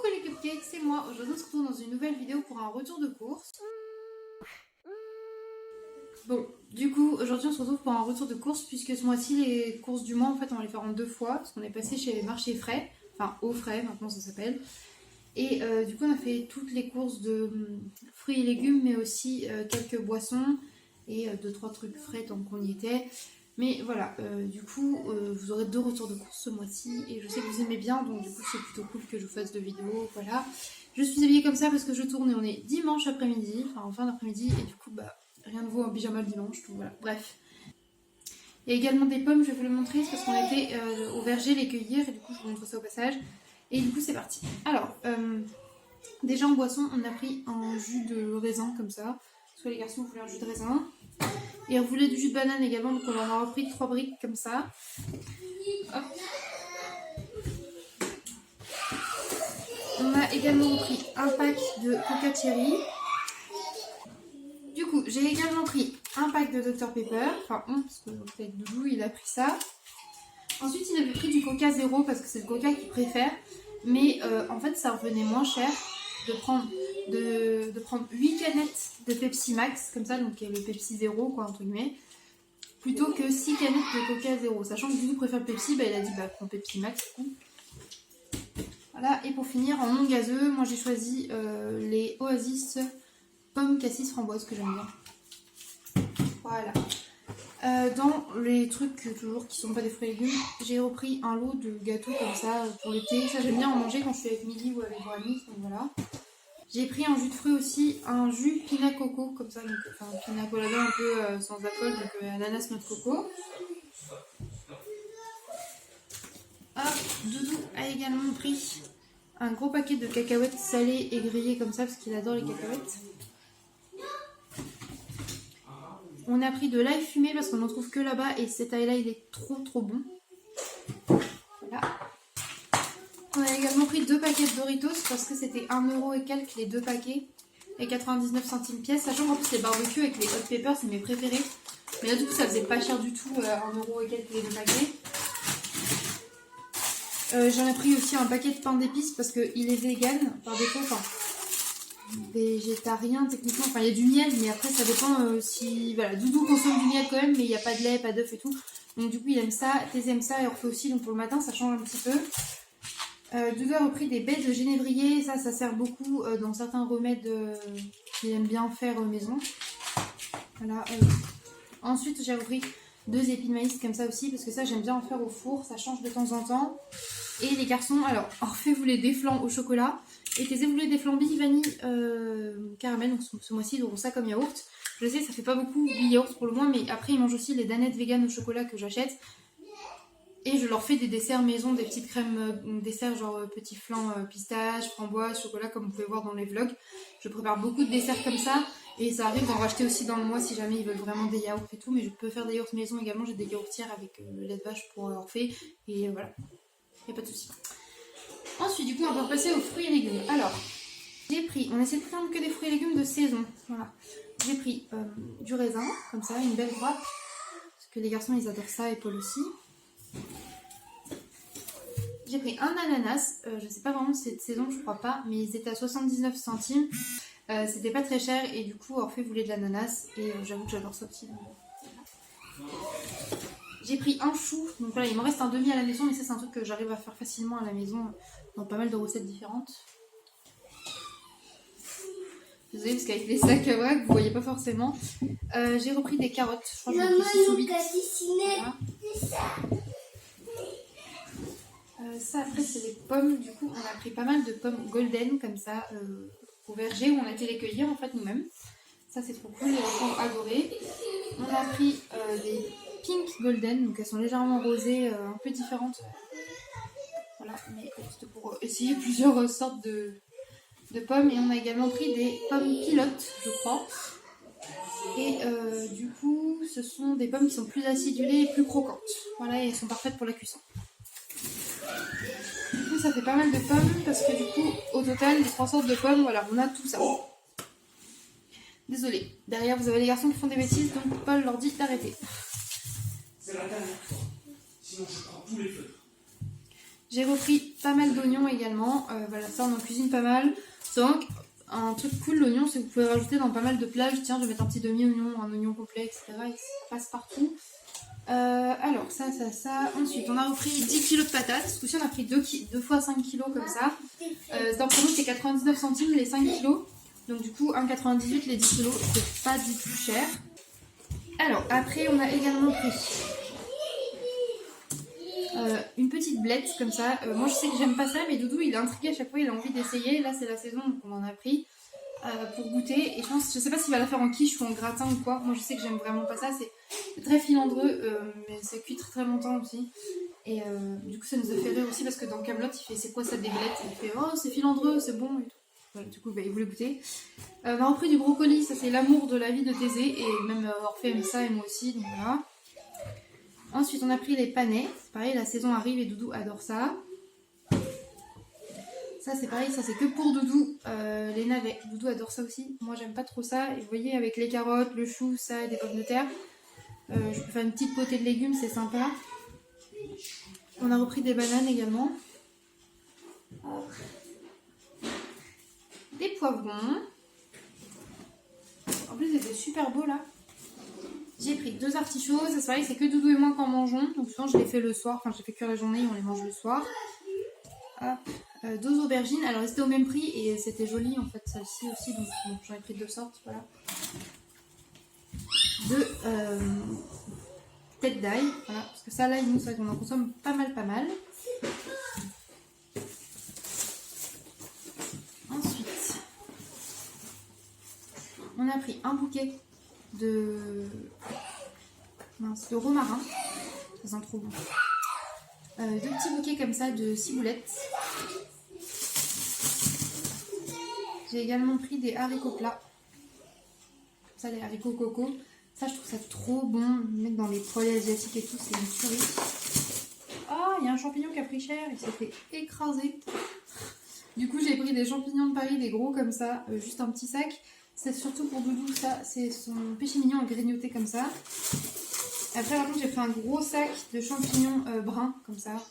Coucou les cupcakes, c'est moi. Aujourd'hui on se retrouve dans une nouvelle vidéo pour un retour de course. Bon, du coup aujourd'hui on se retrouve pour un retour de course puisque ce mois-ci les courses du mois en fait on va les faire en deux fois parce qu'on est passé chez les marchés frais, enfin au frais maintenant ça s'appelle. Et du coup on a fait toutes les courses de fruits et légumes mais aussi quelques boissons et 2-3 trucs frais tant qu'on y était. Mais voilà, du coup, vous aurez deux retours de course ce mois-ci et je sais que vous aimez bien, donc du coup c'est plutôt cool que je vous fasse deux vidéos, voilà. Je suis habillée comme ça parce que je tourne et on est dimanche après-midi, enfin en fin d'après-midi, et du coup, bah, rien de vaut un pyjama le dimanche, donc voilà, bref. Il y a également des pommes, je vais vous les montrer, c'est parce qu'on était au verger les cueillir, et du coup je vous montre ça au passage. Et du coup c'est parti. Alors, déjà en boisson, on a pris un jus de raisin comme ça, parce que les garçons voulaient un jus de raisin. Et on voulait du jus de banane également, donc on en a repris 3 briques comme ça. Hop. On a également repris un pack de Coca Cherry. Du coup, j'ai également pris un pack de Dr Pepper. Enfin, parce que peut-être Doudou, il a pris ça. Ensuite, il avait pris du Coca Zéro parce que c'est le Coca qu'il préfère. Mais en fait, ça revenait moins cher de prendre 8 canettes de Pepsi Max, comme ça, donc le Pepsi Zéro, quoi, entre guillemets, plutôt que 6 canettes de Coca Zéro. Sachant que Doudou préfère Pepsi, bah, il a dit bah prends Pepsi Max, du coup. Voilà, et pour finir, en non gazeux, moi j'ai choisi les Oasis pommes cassis framboise que j'aime bien. Voilà. Dans les trucs toujours qui sont pas des fruits et légumes, j'ai repris un lot de gâteaux comme ça pour l'été. Ça j'aime bien en manger quand je suis avec Milly ou avec Brani, donc voilà. J'ai pris un jus de fruits aussi, un jus pina coco comme ça, donc enfin pina colada un peu sans alcool, donc ananas noix de coco. Hop, Doudou a également pris un gros paquet de cacahuètes salées et grillées comme ça parce qu'il adore les cacahuètes. On a pris de l'ail fumé parce qu'on n'en trouve que là-bas et cet ail là il est trop bon. Voilà. On a également pris 2 paquets de Doritos parce que c'était 1€ et quelques les 2 paquets et 99 centimes pièce. Sachant qu'en plus les barbecues avec les hot peppers c'est mes préférés. Mais là du coup ça faisait pas cher du tout, 1€ et quelques les 2 paquets. J'en ai pris aussi un paquet de pain d'épices parce qu'il est vegan par défaut, enfin végétarien techniquement, enfin il y a du miel mais après ça dépend si, voilà, Doudou consomme du miel quand même mais il n'y a pas de lait, pas d'œuf et tout. Donc du coup il aime ça, Thésée aime ça et on refait aussi, donc pour le matin ça change un petit peu. Doudou a repris des baies de genévrier, ça sert beaucoup dans certains remèdes qu'il aime bien faire maison. Voilà. Ensuite j'ai repris 2 épis de maïs comme ça aussi parce que ça j'aime bien en faire au four, ça change de temps en temps. Et les garçons, alors Orphée voulait des flans au chocolat et Thésée voulait des flambis vanille caramel, donc ce mois-ci ils auront ça comme yaourt. Je sais ça fait pas beaucoup 8 yaourts pour le moins, mais après ils mangent aussi les danettes vegan au chocolat que j'achète. Et je leur fais des desserts maison, des petites crèmes desserts genre petits flans pistache, framboise, chocolat comme vous pouvez voir dans les vlogs. Je prépare beaucoup de desserts comme ça et ça arrive d'en racheter aussi dans le mois si jamais ils veulent vraiment des yaourts et tout. Mais je peux faire des yaourts maison également, j'ai des yaourtières avec le lait de vache pour Orphée et voilà, il n'y a pas de souci. Ensuite du coup on va passer aux fruits et légumes. Alors j'ai pris, on essaie de prendre que des fruits et légumes de saison, voilà. J'ai pris du raisin, comme ça, une belle grappe, parce que les garçons ils adorent ça et Paul aussi. J'ai pris un ananas, je sais pas vraiment si c'est de saison, je crois pas, mais ils étaient à 79 centimes. C'était pas très cher et du coup Orphée voulait de l'ananas et j'avoue que j'adore ça aussi. J'ai pris un chou, donc voilà, il m'en reste un demi à la maison, mais ça c'est un truc que j'arrive à faire facilement à la maison dans pas mal de recettes différentes. Désolée parce qu'avec les sacs à wack, vous voyez pas forcément. J'ai repris des carottes, je crois que j'ai pris 6 ou 8. Voilà. Ça après c'est les pommes, du coup on a pris pas mal de pommes golden comme ça au verger où on a été les cueillir en fait nous-mêmes. Ça c'est trop cool, les enfants ont adoré. On a pris des pink golden, donc elles sont légèrement rosées, un peu différentes. Voilà, mais c'était pour essayer plusieurs sortes de pommes. Et on a également pris des pommes pilotes je crois. Et du coup ce sont des pommes qui sont plus acidulées et plus croquantes. Voilà, et elles sont parfaites pour la cuisson. Du coup ça fait pas mal de pommes parce que du coup au total les 3 sortes de pommes, voilà, on a tout ça. Désolée, derrière vous avez les garçons qui font des bêtises donc Paul leur dit d'arrêter. C'est la dernière fois, sinon je prends tous les feutres. J'ai repris pas mal d'oignons également. Voilà, ça on en cuisine pas mal. C'est vraiment un truc cool l'oignon, c'est que vous pouvez rajouter dans pas mal de plats. Tiens, je vais mettre un petit demi-oignon, un oignon complet, etc. Et ça passe partout. Alors, ça. Ensuite, on a repris 10 kg de patates. Ce coup-ci, on a pris 2 fois 5 kg comme ça. Dans le promo, c'est 99 centimes les 5 kg. Donc, du coup, 1,98 les 10 kg. C'est pas du tout cher. Alors, après, on a également pris une petite blette comme ça. Moi, je sais que j'aime pas ça, mais Doudou, il est intrigué à chaque fois. Il a envie d'essayer. Là, c'est la saison, donc on en a pris. Pour goûter, et je sais pas s'il va la faire en quiche ou en gratin ou quoi. Moi je sais que j'aime vraiment pas ça, c'est très filandreux, mais ça cuit très longtemps aussi. Et du coup ça nous a fait rire aussi parce que dans Kaamelott il fait c'est quoi ça des blettes, il fait oh c'est filandreux, c'est bon et tout. Voilà, du coup bah, il voulait goûter. On a repris du brocoli, ça c'est l'amour de la vie de Thésée, et même Orphée aime ça et moi aussi, donc voilà. Ensuite on a pris les panais, c'est pareil, la saison arrive et Doudou adore ça. Ça c'est pareil, ça c'est que pour Doudou, les navets. Doudou adore ça aussi, moi j'aime pas trop ça. Et vous voyez avec les carottes, le chou, ça et des pommes de terre. Je peux faire une petite potée de légumes, c'est sympa. On a repris des bananes également. Des poivrons. En plus c'était super beau là. J'ai pris 2 artichauts, ça c'est pareil, c'est que Doudou et moi qui en mangeons. Donc souvent je les fais le soir, enfin j'ai fait cuire la journée et on les mange le soir. Hop. 2 aubergines, alors c'était au même prix et c'était joli en fait celle-ci aussi, donc bon, j'en ai pris 2 sortes, voilà. 2 têtes d'ail, voilà, parce que ça l'ail nous c'est vrai qu'on en consomme pas mal. Ensuite, on a pris un bouquet de romarin, ça sent trop bon. 2 petits bouquets comme ça de ciboulettes. J'ai également pris des haricots plats. Ça, des haricots coco. Ça, je trouve ça trop bon. Mettre dans les poêlés asiatiques et tout, c'est une tuerie. Ah, il y a un champignon qui a pris cher. Il s'est fait écraser. Du coup, j'ai pris des champignons de Paris, des gros comme ça. Juste un petit sac. C'est surtout pour Doudou, ça. C'est son péché mignon à grignoter comme ça. Après, par contre, j'ai pris un gros sac de champignons bruns comme ça.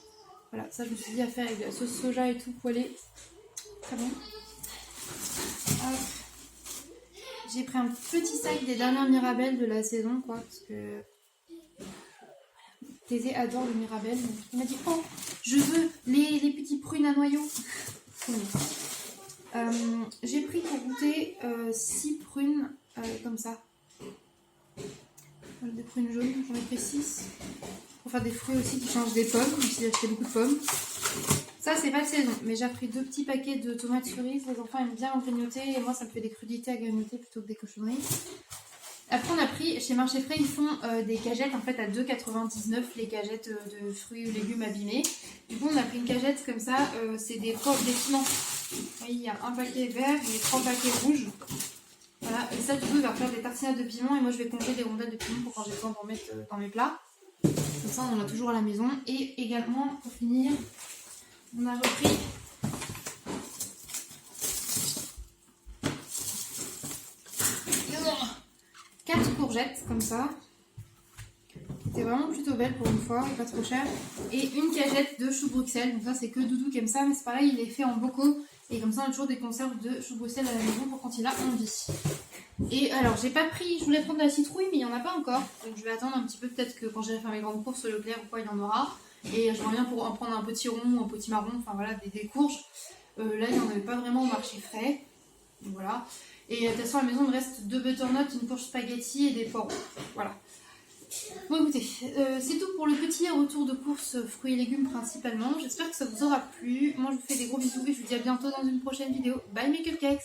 Voilà, ça, je me suis dit à faire avec de la sauce soja et tout poêlé. Très bon. J'ai pris un petit sac des dernières Mirabelles de la saison, quoi, parce que Thésée adore le Mirabelle. Donc il m'a dit oh, je veux les petits prunes à noyaux. J'ai pris pour goûter 6 prunes comme ça. Des prunes jaunes, j'en ai pris 6. Pour faire des fruits aussi qui changent des pommes, même si j'ai acheté beaucoup de pommes. Ça c'est pas de saison, mais j'ai pris 2 petits paquets de tomates cerises. Les enfants aiment bien en grignoter et moi ça me fait des crudités à grignoter plutôt que des cochonneries. Après on a pris, chez Marché Frais ils font des cagettes en fait à 2,99 les cagettes de fruits ou légumes abîmés. Du coup on a pris une cagette comme ça, c'est des piments. Vous voyez il y a un paquet vert et 3 paquets rouges. Voilà, et ça du coup il va faire des tartinades de piment et moi je vais congeler des rondelles de piment pour quand j'ai besoin d'en mettre dans mes plats. Comme ça on en a toujours à la maison. Et également pour finir, on a repris 4 courgettes comme ça. C'était vraiment plutôt belle pour une fois, pas trop cher. Et une cagette de choux Bruxelles. Donc ça c'est que Doudou qui aime ça, mais c'est pareil, il est fait en bocaux. Et comme ça on a toujours des conserves de choux Bruxelles à la maison pour quand il a envie. Et alors j'ai pas pris, je voulais prendre de la citrouille mais il n'y en a pas encore. Donc je vais attendre un petit peu, peut-être que quand j'irai faire mes grandes courses au Leclerc ou quoi il y en aura. Et je reviens pour en prendre un petit rond, un petit marron, enfin voilà, des courges. Là il n'y en avait pas vraiment au Marché Frais. Donc voilà. Et de toute façon à la maison il me reste 2 butternut, une courge spaghetti et des poireaux. Voilà. Bon écoutez, c'est tout pour le petit retour de course fruits et légumes principalement. J'espère que ça vous aura plu. Moi je vous fais des gros bisous et je vous dis à bientôt dans une prochaine vidéo. Bye mes cupcakes!